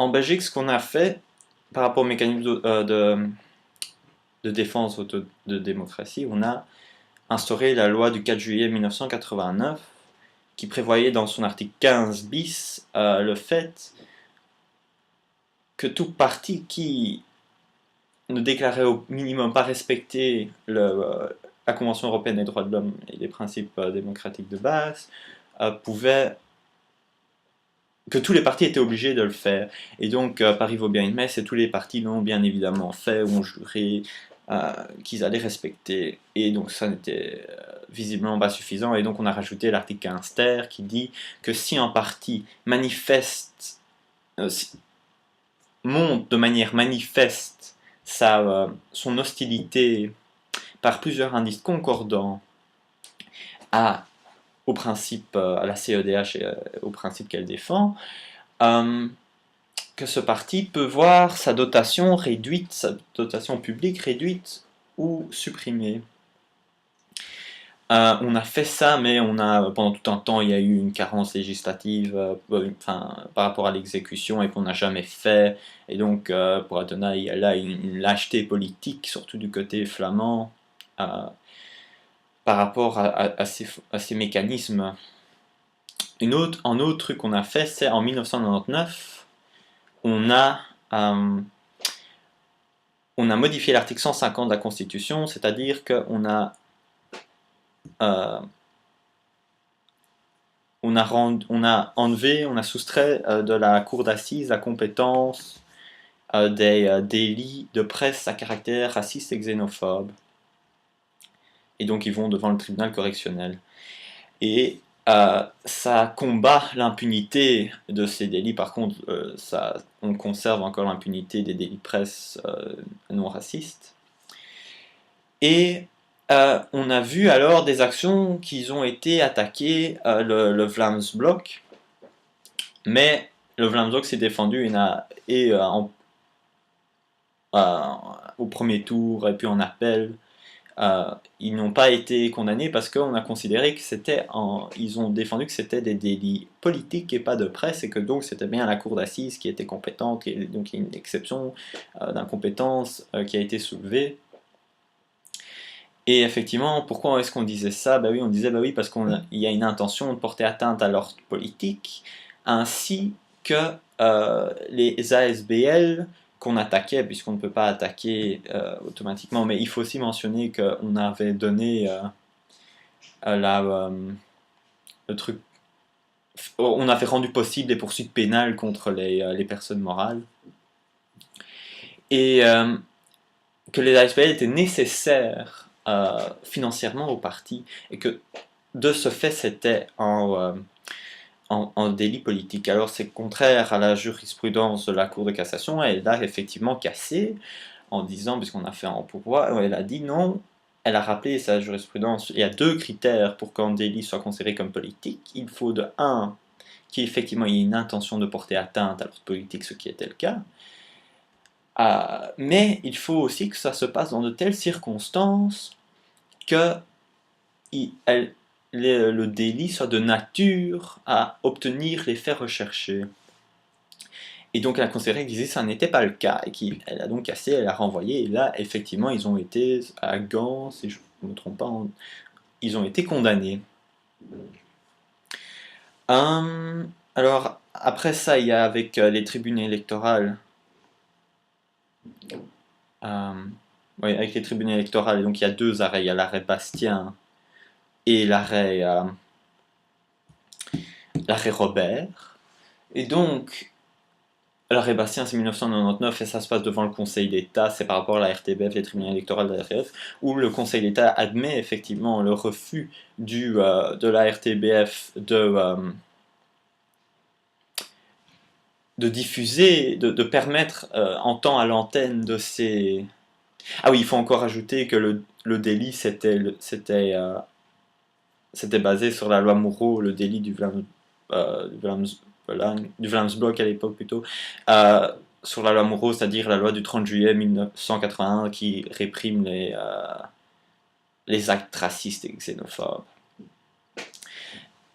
en Belgique, ce qu'on a fait par rapport au mécanisme de défense de démocratie, on a instauré la loi du 4 juillet 1989 qui prévoyait dans son article 15 bis le fait que tout parti qui ne déclarait au minimum pas respecter la Convention européenne des droits de l'homme et les principes démocratiques de base pouvait que tous les partis étaient obligés de le faire. Et donc, Paris vaut bien une messe, et tous les partis l'ont bien évidemment fait, ont juré qu'ils allaient respecter. Et donc, ça n'était visiblement pas suffisant. Et donc, on a rajouté l'article 15 ter qui dit que si un parti manifeste, montre de manière manifeste son hostilité par plusieurs indices concordants à au principe, à la CEDH et au principe qu'elle défend, que ce parti peut voir sa dotation réduite, sa dotation publique réduite ou supprimée. On a fait ça, mais pendant tout un temps, il y a eu une carence législative par rapport à l'exécution et qu'on n'a jamais fait. Et donc, pour être honnête, il y a là une lâcheté politique, surtout du côté flamand, par rapport à ces mécanismes. Un autre truc qu'on a fait, c'est en 1999, on a modifié l'article 150 de la Constitution, c'est-à-dire qu'on a enlevé, on a soustrait de la cour d'assises la compétence des délits de presse à caractère raciste et xénophobe. Et donc ils vont devant le tribunal correctionnel. Et ça combat l'impunité de ces délits. Par contre, on conserve encore l'impunité des délits de presse non racistes. Et on a vu alors des actions qui ont été attaquées, le Vlaams-Blok, mais le Vlaams-Blok s'est défendu au premier tour et puis en appel. Ils n'ont pas été condamnés parce qu'on a considéré que ils ont défendu que c'était des délits politiques et pas de presse et que donc c'était bien la cour d'assises qui était compétente et donc il y a une exception d'incompétence qui a été soulevée. Et effectivement, pourquoi est-ce qu'on disait ça? Bah oui, on disait bah oui parce qu'il y a une intention de porter atteinte à l'ordre politique ainsi que les ASBL qu'on attaquait, puisqu'on ne peut pas attaquer automatiquement, mais il faut aussi mentionner qu'on avait donné le truc, on avait rendu possible des poursuites pénales contre les personnes morales, et que les ASBL étaient nécessaires financièrement au parti, et que de ce fait c'était en délit politique. Alors c'est contraire à la jurisprudence de la Cour de cassation, elle a effectivement cassé en disant, puisqu'on a fait un pourvoi, elle a dit non, elle a rappelé sa jurisprudence, il y a deux critères pour qu'un délit soit considéré comme politique. Il faut de un, qu'effectivement il y ait une intention de porter atteinte à l'ordre politique, ce qui était le cas, mais il faut aussi que ça se passe dans de telles circonstances que le délit soit de nature à obtenir les faits recherchés. Et donc elle a considéré que ça n'était pas le cas, et qu'elle a donc cassé, elle a renvoyé, et là effectivement ils ont été à Gand, si je ne me trompe pas, ils ont été condamnés. Alors après ça, il y a avec les tribunes électorales, oui, avec les tribunes électorales, donc il y a deux arrêts, il y a l'arrêt Bastien et l'arrêt Robert. Et donc, l'arrêt Bastien, c'est 1999 et ça se passe devant le Conseil d'État, c'est par rapport à la RTBF, les tribunaux électoraux de la RTBF, où le Conseil d'État admet effectivement le refus de la RTBF de diffuser, de permettre en temps à l'antenne de ces... Ah oui, il faut encore ajouter que le délit, c'était basé sur la loi Moureau, le délit du Vlaams-Blok à l'époque plutôt, sur la loi Moureau, c'est-à-dire la loi du 30 juillet 1981 qui réprime les actes racistes et xénophobes.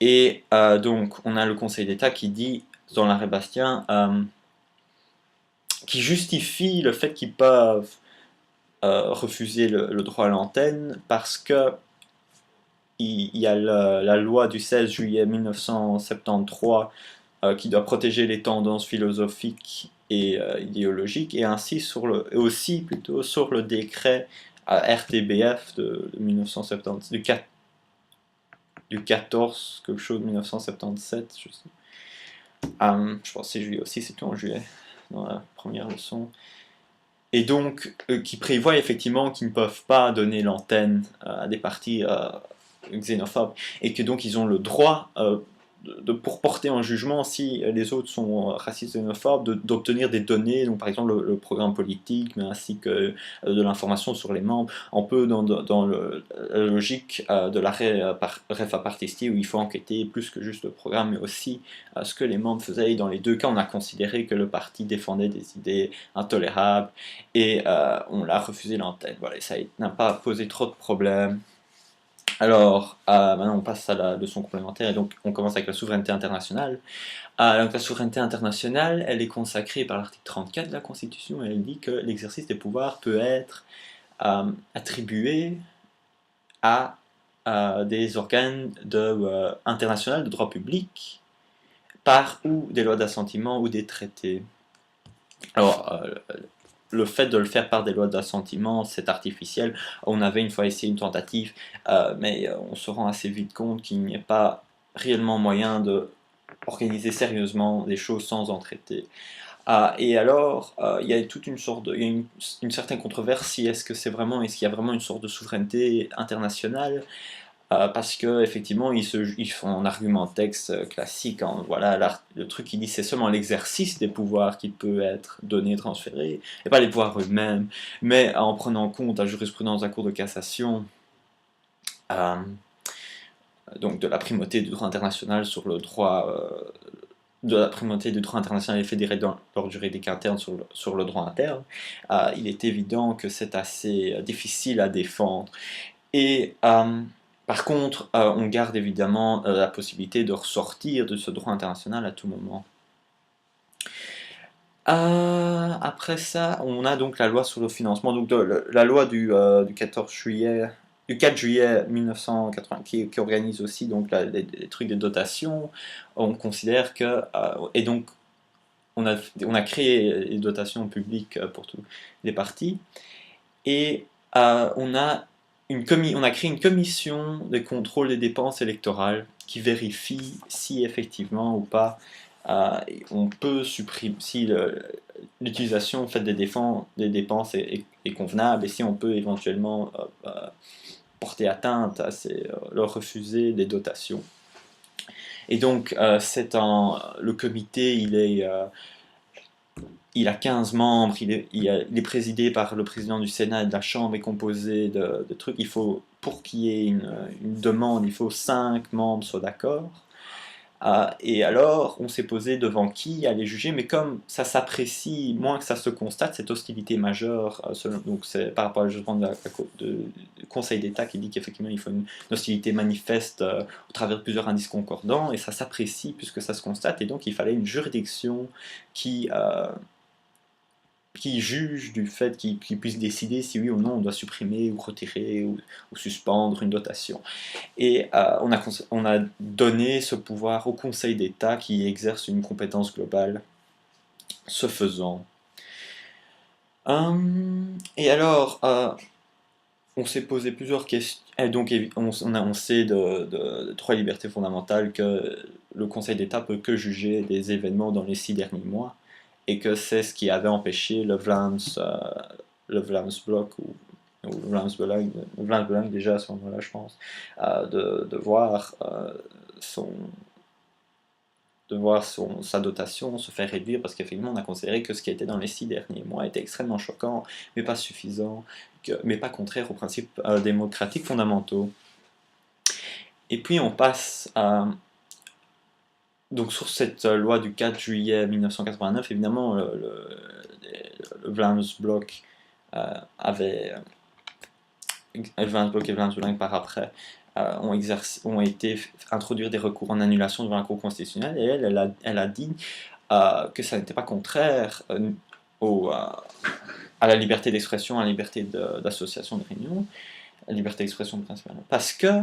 Et donc, on a le Conseil d'État qui dit, dans l'arrêt Bastien, qui justifie le fait qu'ils peuvent refuser le droit à l'antenne parce que il y a la loi du 16 juillet 1973 qui doit protéger les tendances philosophiques et idéologiques, et ainsi et aussi plutôt sur le décret RTBF de 1970, du 14 quelque chose 1977, je sais. Je pense que c'est juillet aussi, c'est tout en juillet dans la première leçon. Et donc, qui prévoit effectivement qu'ils ne peuvent pas donner l'antenne à des partis xénophobes, et que donc ils ont le droit pour porter en jugement si les autres sont racistes et xénophobes, d'obtenir des données, donc par exemple le programme politique, mais ainsi que de l'information sur les membres, un peu dans la logique de l'arrêt REFA Partisti, où il faut enquêter plus que juste le programme, mais aussi ce que les membres faisaient. Et dans les deux cas, on a considéré que le parti défendait des idées intolérables, et on l'a refusé l'antenne. Voilà, et ça n'a pas posé trop de problèmes. Alors, maintenant on passe à la leçon complémentaire, et donc on commence avec la souveraineté internationale. Donc la souveraineté internationale, elle est consacrée par l'article 34 de la Constitution, et elle dit que l'exercice des pouvoirs peut être attribué à des organes internationaux de droit public par ou des lois d'assentiment ou des traités. Alors, le fait de le faire par des lois d'assentiment, c'est artificiel. On avait une fois essayé une tentative, mais on se rend assez vite compte qu'il n'y a pas réellement moyen de organiser sérieusement des choses sans en traiter. Et alors, il y a toute une sorte il y a une certaine controverse si est-ce qu'il y a vraiment une sorte de souveraineté internationale, parce que effectivement ils font un argument texte classique, hein, voilà, le truc qui dit c'est seulement l'exercice des pouvoirs qui peut être donné, transféré, et pas les pouvoirs eux-mêmes, mais en prenant en compte la jurisprudence de la Cour de cassation, euh, donc de la primauté du droit international sur le droit, de la primauté du droit international et fédéré dans l'ordre juridique interne sur le droit interne, il est évident que c'est assez difficile à défendre. Et par contre, on garde évidemment la possibilité de ressortir de ce droit international à tout moment. Après ça, on a donc la loi sur le financement, donc la loi du 4 juillet 1980, qui organise aussi donc les trucs de dotation. On considère que et donc on a créé les dotations publiques pour tous les partis, et on a créé une commission de contrôle des dépenses électorales qui vérifie si effectivement ou pas on peut supprimer, si l'utilisation faite des dépenses est convenable, et si on peut éventuellement porter atteinte à leur refuser des dotations. Et donc le comité, il a 15 membres, il est présidé par le président du Sénat et de la Chambre, est composé de trucs. Pour qu'il y ait une demande, il faut 5 membres soient d'accord. Et alors, on s'est posé devant qui aller juger, mais comme ça s'apprécie moins que ça se constate, cette hostilité majeure, donc c'est par rapport au jugement du Conseil d'État qui dit qu'effectivement il faut une hostilité manifeste au travers de plusieurs indices concordants, et ça s'apprécie puisque ça se constate, et donc il fallait une juridiction qui juge du fait qu'il puisse décider si oui ou non on doit supprimer ou retirer ou suspendre une dotation. Et on a donné ce pouvoir au Conseil d'État qui exerce une compétence globale, ce faisant. Et alors, on s'est posé plusieurs questions. Et donc, on sait de 3 libertés fondamentales que le Conseil d'État peut que juger des événements dans les 6 derniers mois, et que c'est ce qui avait empêché le Vlaams-Blok ou Vlaams-Belang déjà à ce moment-là, je pense, de voir sa dotation se faire réduire, parce qu'effectivement on a considéré que ce qui était dans les 6 derniers mois était extrêmement choquant, mais pas suffisant, mais pas contraire aux principes démocratiques fondamentaux. Et puis on passe à... Donc sur cette loi du 4 juillet 1989, évidemment, le Vlaams-Blok Vlaams-Blok et Vlaams-Belang par après ont été introduire des recours en annulation devant la Cour constitutionnelle, et elle a dit que ça n'était pas contraire à la liberté d'expression, à la liberté d'association, de réunion, la liberté d'expression principalement. Parce que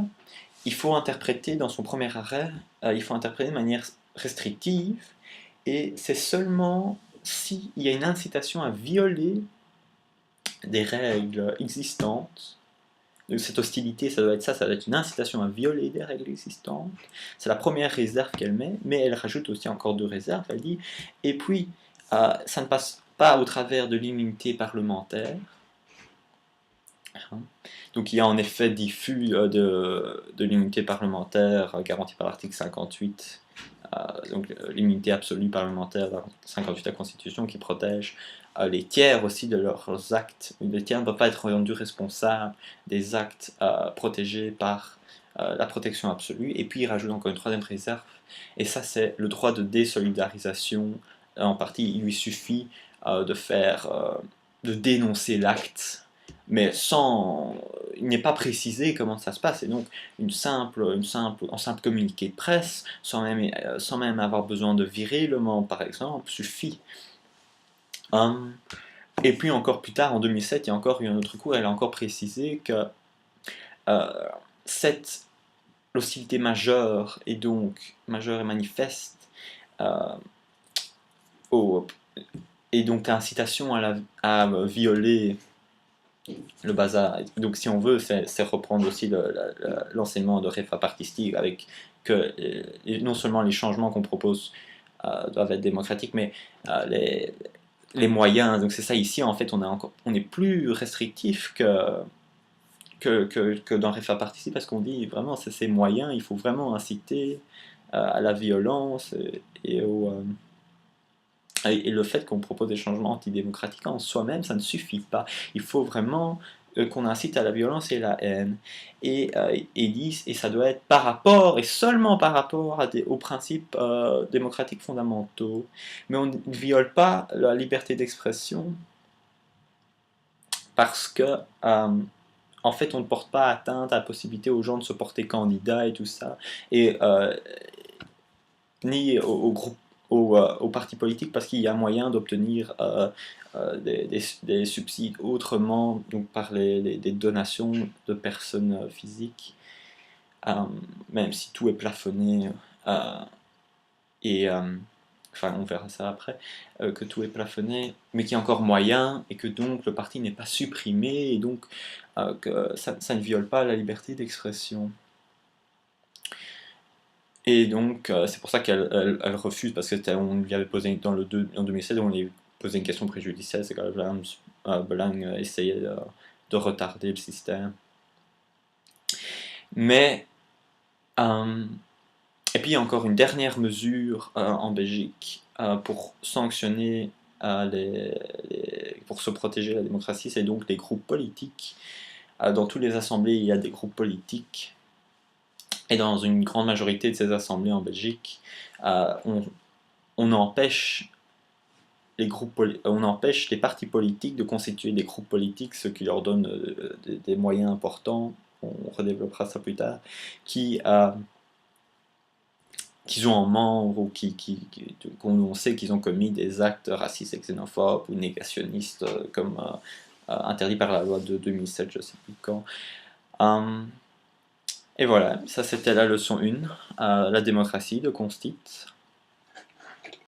il faut interpréter, dans son premier arrêt, il faut interpréter de manière restrictive, et c'est seulement s'il y a une incitation à violer des règles existantes. Donc cette hostilité, ça doit être une incitation à violer des règles existantes. C'est la première réserve qu'elle met, mais elle rajoute aussi encore 2 réserves. Elle dit, et puis, ça ne passe pas au travers de l'immunité parlementaire. Donc il y a en effet diffus de l'immunité parlementaire garantie par l'article 58, donc l'immunité absolue parlementaire, 58 de la Constitution, qui protège les tiers aussi de leurs actes. Les tiers ne peuvent pas être rendus responsables des actes protégés par la protection absolue. Et puis il rajoute encore une 3e réserve, et ça c'est le droit de désolidarisation. En partie, il lui suffit de dénoncer l'acte, mais il n'est pas précisé comment ça se passe, et donc un simple communiqué de presse, sans même avoir besoin de virer le membre par exemple, suffit. Et puis encore plus tard, en 2007, il y a encore eu un autre cours, elle a encore précisé que l'hostilité majeure, et donc majeure et manifeste, et donc l'incitation à violer le bazar. Donc si on veut, c'est reprendre aussi l'enseignement de Réfa Partisti, avec que non seulement les changements qu'on propose doivent être démocratiques, mais les moyens. Donc c'est ça ici, en fait, on est plus restrictif que dans Réfa Partisti, parce qu'on dit vraiment, c'est ces moyens, il faut vraiment inciter à la violence et le fait qu'on propose des changements antidémocratiques en soi-même, ça ne suffit pas. Il faut vraiment qu'on incite à la violence et la haine. Et ça doit être par rapport, et seulement par rapport aux principes démocratiques fondamentaux. Mais on ne viole pas la liberté d'expression parce que, en fait, on ne porte pas atteinte à la possibilité aux gens de se porter candidats et tout ça. Et ni au groupe, aux partis politiques, parce qu'il y a moyen d'obtenir des subsides autrement, donc par des donations de personnes physiques, même si tout est plafonné, et enfin on verra ça après, que tout est plafonné, mais qu'il y a encore moyen, et que donc le parti n'est pas supprimé, et donc que ça ne viole pas la liberté d'expression. Et donc, c'est pour ça qu'elle refuse, parce qu'on lui avait posé, en 2016, on lui avait posé une question préjudicielle, c'est que Belang essayait de retarder le système. Mais, et puis il y a encore une dernière mesure en Belgique pour sanctionner, pour se protéger la démocratie, c'est donc les groupes politiques. Dans toutes les assemblées, il y a des groupes politiques. Et dans une grande majorité de ces assemblées en Belgique, on empêche les partis politiques de constituer des groupes politiques, ce qui leur donne des moyens importants, on redéveloppera ça plus tard, qui ont en membres, ou qu'on sait qu'ils ont commis des actes racistes et xénophobes ou négationnistes, comme interdit par la loi de 2007, je ne sais plus quand. Et voilà, ça c'était la leçon 1, la démocratie de Constit.